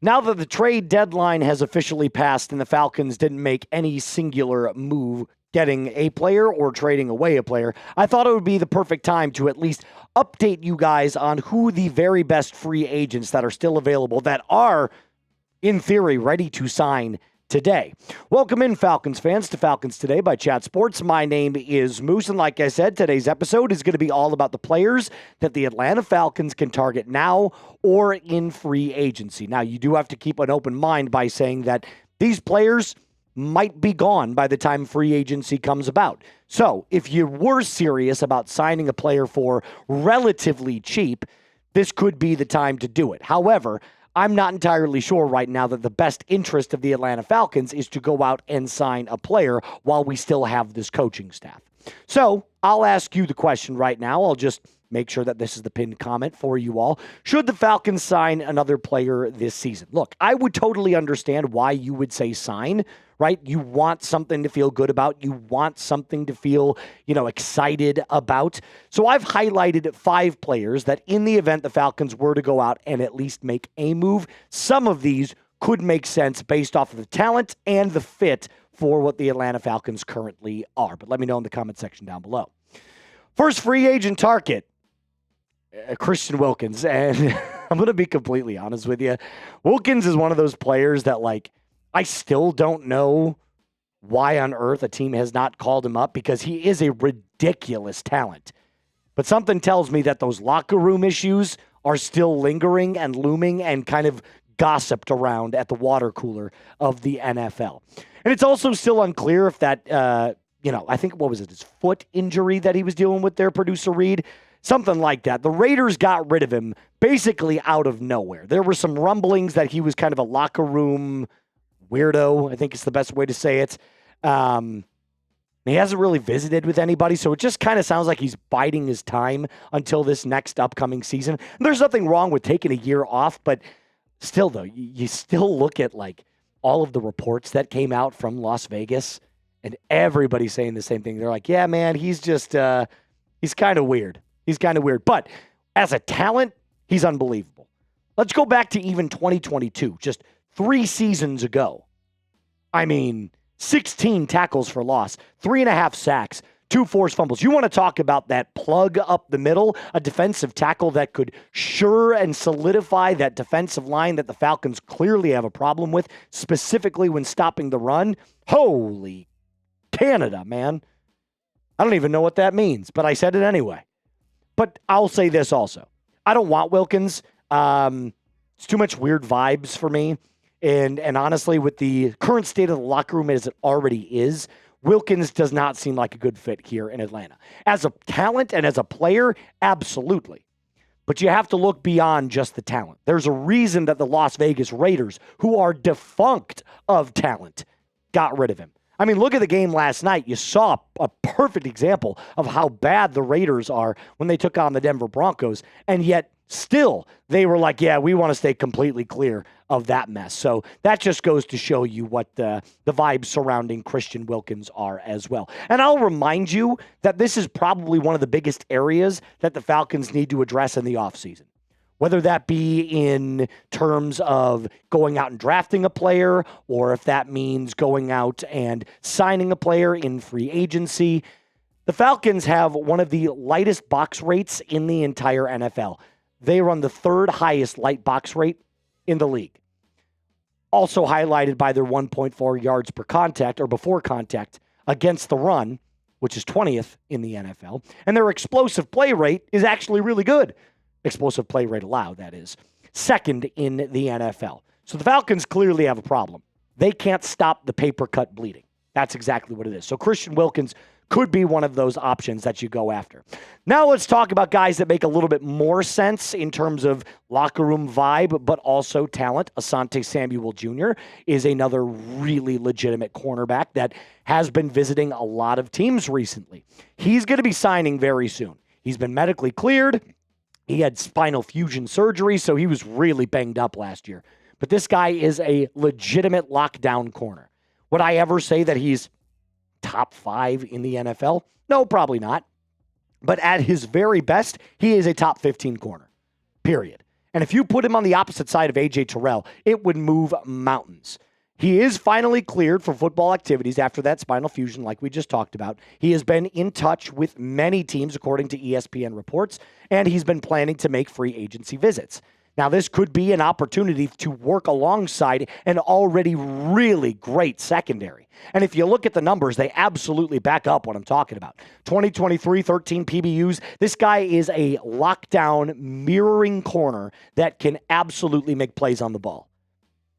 Now that the trade deadline has officially passed and the Falcons didn't make any singular move getting a player or trading away a player, I thought it would be the perfect time to at least update you guys on who the very best free agents that are still available that are, in theory, ready to sign today. Welcome in, Falcons fans, to Falcons Today by Chat Sports. My name is Moose, and like I said, today's episode is going to be all about the players that the Atlanta Falcons can target now or in free agency. Now, you do have to keep an open mind by saying that these players might be gone by the time free agency comes about. So, if you were serious about signing a player for relatively cheap, this could be the time to do it. However, I'm not entirely sure right now that the best interest of the Atlanta Falcons is to go out and sign a player while we still have this coaching staff. So I'll ask you the question right now. I'll just make sure that this is the pinned comment for you all. Should the Falcons sign another player this season? Look, I would totally understand why you would say sign, right? You want something to feel good about. You want something to feel, excited about. So I've highlighted 5 players that in the event the Falcons were to go out and at least make a move, some of these could make sense based off of the talent and the fit for what the Atlanta Falcons currently are. But let me know in the comment section down below. First free agent target, Christian Wilkins. And I'm going to be completely honest with you. Wilkins is one of those players that, I still don't know why on earth a team has not called him up, because he is a ridiculous talent. But something tells me that those locker room issues are still lingering and looming and kind of gossiped around at the water cooler of the NFL. And it's also still unclear if that, I think, what was it, his foot injury that he was dealing with there, producer Reed? Something like that. The Raiders got rid of him basically out of nowhere. There were some rumblings that he was kind of a locker room weirdo, I think is the best way to say it. He hasn't really visited with anybody, so it just kind of sounds like he's biding his time until this next upcoming season. And there's nothing wrong with taking a year off, but still, though, you still look at all of the reports that came out from Las Vegas, and everybody's saying the same thing. They're like, yeah, man, he's just, he's kind of weird. He's kind of weird. But as a talent, he's unbelievable. Let's go back to even 2022, just 3 seasons ago. 16 tackles for loss, 3.5 sacks, 2 forced fumbles. You want to talk about that plug up the middle, a defensive tackle that could sure and solidify that defensive line that the Falcons clearly have a problem with, specifically when stopping the run. Holy Canada, man. I don't even know what that means, but I said it anyway. But I'll say this also. I don't want Wilkins. It's too much weird vibes for me. And honestly, with the current state of the locker room as it already is, Wilkins does not seem like a good fit here in Atlanta. As a talent and as a player, absolutely. But you have to look beyond just the talent. There's a reason that the Las Vegas Raiders, who are defunct of talent, got rid of him. Look at the game last night. You saw a perfect example of how bad the Raiders are when they took on the Denver Broncos, and yet still they were like, yeah, we want to stay completely clear of that mess. So that just goes to show you what the vibes surrounding Christian Wilkins are as well. And I'll remind you that this is probably one of the biggest areas that the Falcons need to address in the offseason. Whether that be in terms of going out and drafting a player, or if that means going out and signing a player in free agency. The Falcons have one of the lightest box rates in the entire NFL. They run the 3rd highest light box rate in the league. Also highlighted by their 1.4 yards per contact or before contact against the run, which is 20th in the NFL. And their explosive play rate is actually really good. Explosive play rate allowed, that is. 2nd in the NFL. So the Falcons clearly have a problem. They can't stop the paper cut bleeding. That's exactly what it is. So Christian Wilkins could be one of those options that you go after. Now let's talk about guys that make a little bit more sense in terms of locker room vibe, but also talent. Asante Samuel Jr. is another really legitimate cornerback that has been visiting a lot of teams recently. He's going to be signing very soon. He's been medically cleared. He had spinal fusion surgery, so he was really banged up last year. But this guy is a legitimate lockdown corner. Would I ever say that he's top 5 in the NFL? No, probably not. But at his very best, he is a top 15 corner, period. And if you put him on the opposite side of A.J. Terrell, it would move mountains. He is finally cleared for football activities after that spinal fusion, like we just talked about. He has been in touch with many teams, according to ESPN reports, and he's been planning to make free agency visits. Now, this could be an opportunity to work alongside an already really great secondary. And if you look at the numbers, they absolutely back up what I'm talking about. 2023, 13 PBUs. This guy is a lockdown, mirroring corner that can absolutely make plays on the ball.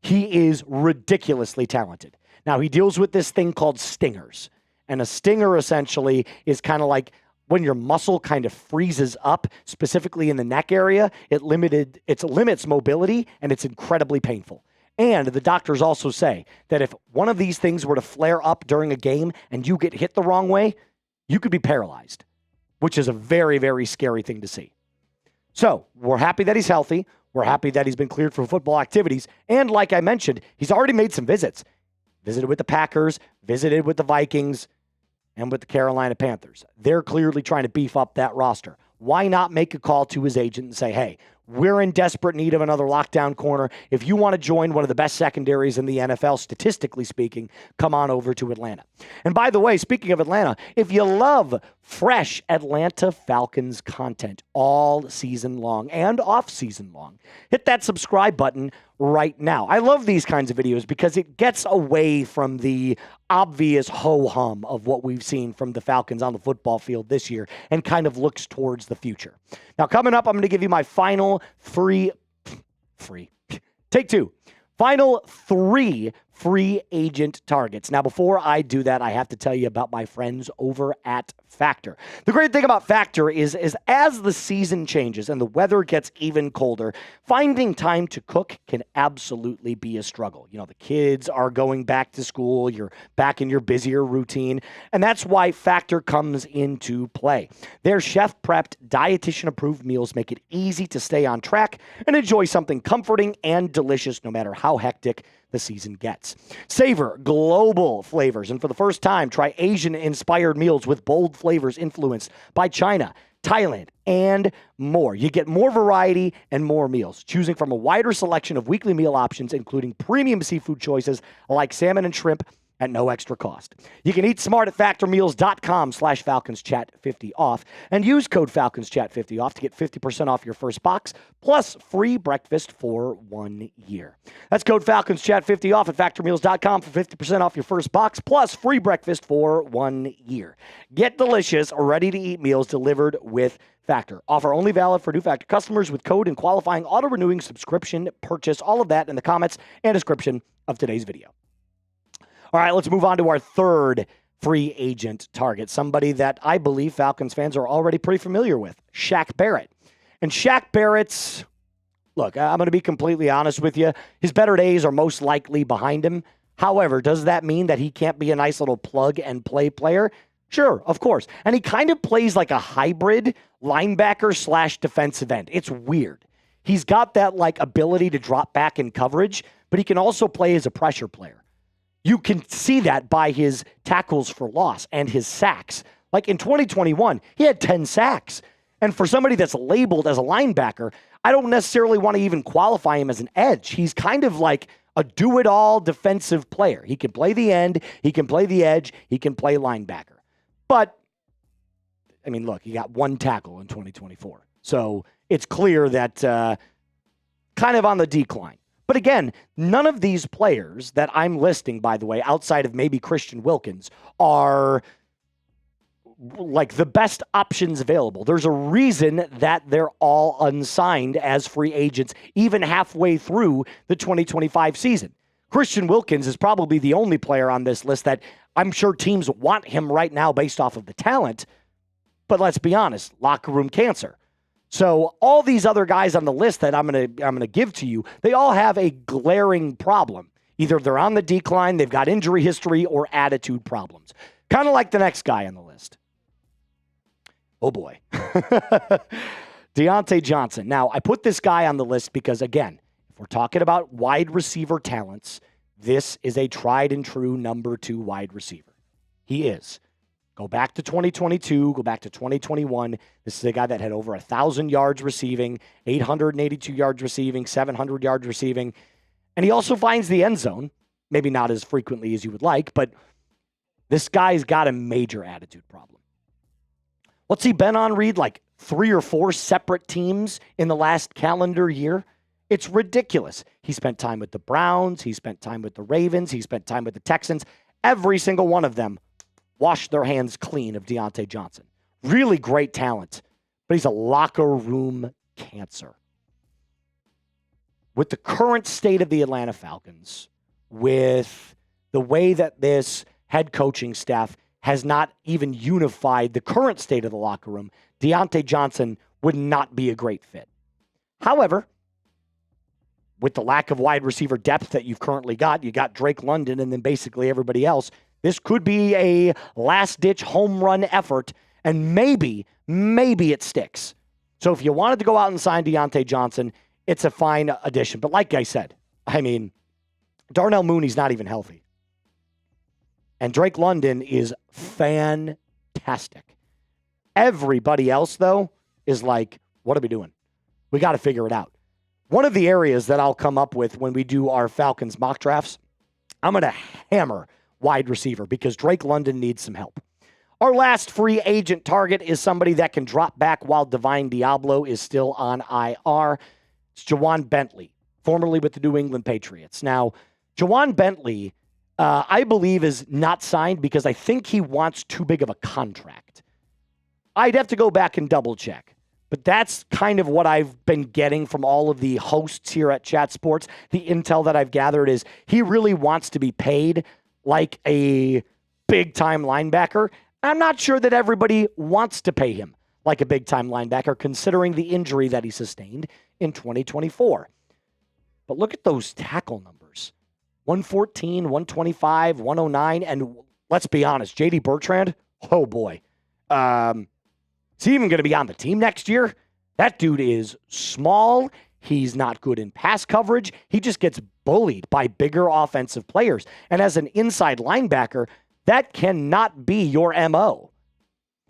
He is ridiculously talented. Now, he deals with this thing called stingers. And a stinger essentially is kind of like when your muscle kind of freezes up, specifically in the neck area. It limits mobility, and it's incredibly painful. And the doctors also say that if one of these things were to flare up during a game and you get hit the wrong way, you could be paralyzed, which is a very, very scary thing to see. So we're happy that he's healthy. We're happy that he's been cleared for football activities. And like I mentioned, he's already made some visits. Visited with the Packers, visited with the Vikings, and with the Carolina Panthers. They're clearly trying to beef up that roster. Why not make a call to his agent and say, hey, we're in desperate need of another lockdown corner. If you want to join one of the best secondaries in the NFL, statistically speaking, come on over to Atlanta. And by the way, speaking of Atlanta, if you love fresh Atlanta Falcons content all season long and off season long, hit that subscribe button right now. I love these kinds of videos because it gets away from the obvious ho-hum of what we've seen from the Falcons on the football field this year and kind of looks towards the future. Now, coming up, I'm going to give you my final take two. Final 3 free agent targets. Now, before I do that, I have to tell you about my friends over at Factor. The great thing about Factor is as the season changes and the weather gets even colder, finding time to cook can absolutely be a struggle. You know, the kids are going back to school, you're back in your busier routine, and that's why Factor comes into play. Their chef-prepped, dietitian-approved meals make it easy to stay on track and enjoy something comforting and delicious no matter how hectic the season gets. Savor global flavors, and for the first time, try Asian-inspired meals with bold flavors influenced by China, Thailand, and more. You get more variety and more meals, choosing from a wider selection of weekly meal options, including premium seafood choices like salmon and shrimp at no extra cost. You can eat smart at factormeals.com/FalconsChat50off and use code FalconsChat50off to get 50% off your first box plus free breakfast for 1 year. That's code FalconsChat50off at factormeals.com for 50% off your first box plus free breakfast for 1 year. Get delicious, ready-to-eat meals delivered with Factor. Offer only valid for new Factor customers with code and qualifying auto-renewing subscription purchase. All of that in the comments and description of today's video. All right, let's move on to our third free agent target, somebody that I believe Falcons fans are already pretty familiar with, Shaq Barrett. And Shaq Barrett's, look, I'm going to be completely honest with you, his better days are most likely behind him. However, does that mean that he can't be a nice little plug-and-play player? Sure, of course. And he kind of plays like a hybrid linebacker/defensive end. It's weird. He's got that like ability to drop back in coverage, but he can also play as a pressure player. You can see that by his tackles for loss and his sacks. Like in 2021, he had 10 sacks. And for somebody that's labeled as a linebacker, I don't necessarily want to even qualify him as an edge. He's kind of like a do-it-all defensive player. He can play the end, he can play the edge, he can play linebacker. But, I mean, look, he got 1 tackle in 2024. So it's clear that kind of on the decline. But again, none of these players that I'm listing, by the way, outside of maybe Christian Wilkins, are like the best options available. There's a reason that they're all unsigned as free agents, even halfway through the 2025 season. Christian Wilkins is probably the only player on this list that I'm sure teams want him right now based off of the talent. But let's be honest, locker room cancer. So all these other guys on the list that I'm gonna give to you, they all have a glaring problem. Either they're on the decline, they've got injury history, or attitude problems. Kind of like the next guy on the list. Oh boy. Diontae Johnson. Now, I put this guy on the list because, again, if we're talking about wide receiver talents, this is a tried and true number 2 wide receiver. He is. Go back to 2022, go back to 2021. This is a guy that had over 1,000 yards receiving, 882 yards receiving, 700 yards receiving. And he also finds the end zone, maybe not as frequently as you would like, but this guy's got a major attitude problem. What's he been on, Reed? Like 3 or 4 separate teams in the last calendar year? It's ridiculous. He spent time with the Browns. He spent time with the Ravens. He spent time with the Texans. Every single one of them washed their hands clean of Diontae Johnson. Really great talent, but he's a locker room cancer. With the current state of the Atlanta Falcons, with the way that this head coaching staff has not even unified the current state of the locker room, Diontae Johnson would not be a great fit. However, with the lack of wide receiver depth that you've currently got, you got Drake London and then basically everybody else, this could be a last-ditch home run effort, and maybe it sticks. So if you wanted to go out and sign Diontae Johnson, it's a fine addition. But like I said, Darnell Mooney's not even healthy. And Drake London is fantastic. Everybody else, though, is like, what are we doing? We got to figure it out. One of the areas that I'll come up with when we do our Falcons mock drafts, I'm going to hammer wide receiver because Drake London needs some help. Our last free agent target is somebody that can drop back while Divine Diablo is still on IR. It's Jawan Bentley, formerly with the New England Patriots. Now, Jawan Bentley, I believe, is not signed because I think he wants too big of a contract. I'd have to go back and double check. But that's kind of what I've been getting from all of the hosts here at Chat Sports. The intel that I've gathered is he really wants to be paid like a big-time linebacker. I'm not sure that everybody wants to pay him like a big-time linebacker, considering the injury that he sustained in 2024. But look at those tackle numbers. 114, 125, 109, and let's be honest, J.D. Bertrand, oh boy. Is he even going to be on the team next year? That dude is small. He's not good in pass coverage. He just gets bullied by bigger offensive players. And as an inside linebacker, that cannot be your MO.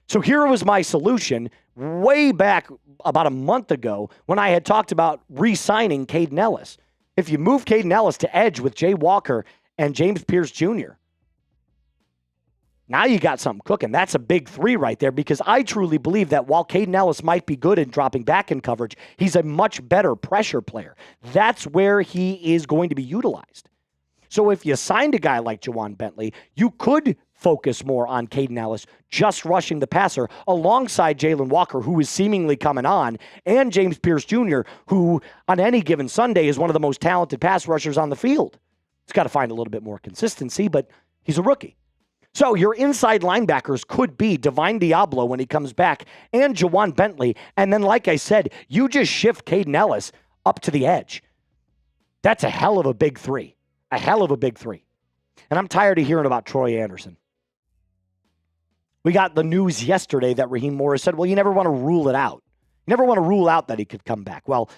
So here was my solution way back about a month ago when I had talked about re-signing Caden Ellis. If you move Caden Ellis to edge with Jay Walker and James Pierce Jr., now you got something cooking. That's a big 3 right there because I truly believe that while Caden Ellis might be good in dropping back in coverage, he's a much better pressure player. That's where he is going to be utilized. So if you signed a guy like Jawan Bentley, you could focus more on Caden Ellis just rushing the passer alongside Jalen Walker, who is seemingly coming on, and James Pierce Jr., who on any given Sunday is one of the most talented pass rushers on the field. He's got to find a little bit more consistency, but he's a rookie. So your inside linebackers could be Divine Diablo when he comes back and Jawan Bentley. And then, like I said, you just shift Caden Ellis up to the edge. That's a hell of a big 3. A hell of a big 3. And I'm tired of hearing about Troy Anderson. We got the news yesterday that Raheem Morris said, well, you never want to rule it out. You never want to rule out that he could come back. Well,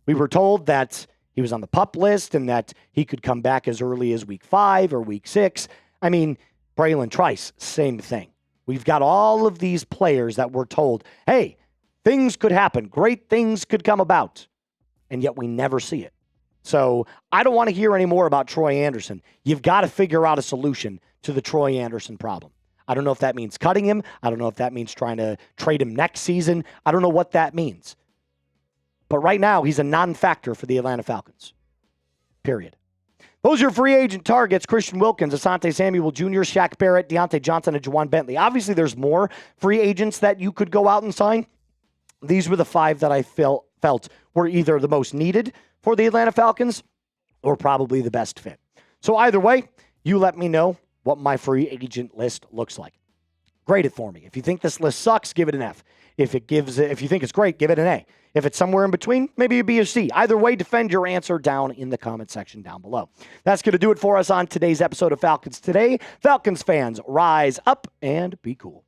we were told that he was on the PUP list and that he could come back as early as week 5 or week 6. I mean, Braylon Trice, same thing. We've got all of these players that we're told, hey, things could happen. Great things could come about. And yet we never see it. So I don't want to hear any more about Troy Anderson. You've got to figure out a solution to the Troy Anderson problem. I don't know if that means cutting him. I don't know if that means trying to trade him next season. I don't know what that means. But right now, he's a non-factor for the Atlanta Falcons. Period. Those are free agent targets: Christian Wilkins, Asante Samuel Jr., Shaq, Barrett, Diontae Johnson, and Jawan Bentley. Obviously, there's more free agents that you could go out and sign. These were the 5 that I felt were either the most needed for the Atlanta Falcons or probably the best fit. So either way, you let me know what my free agent list looks like. Grade it for me. If you think this list sucks, give it an F. If you think it's great, give it an A. If it's somewhere in between, maybe a B or C. Either way, defend your answer down in the comment section down below. That's going to do it for us on today's episode of Falcons Today. Falcons fans, rise up and be cool.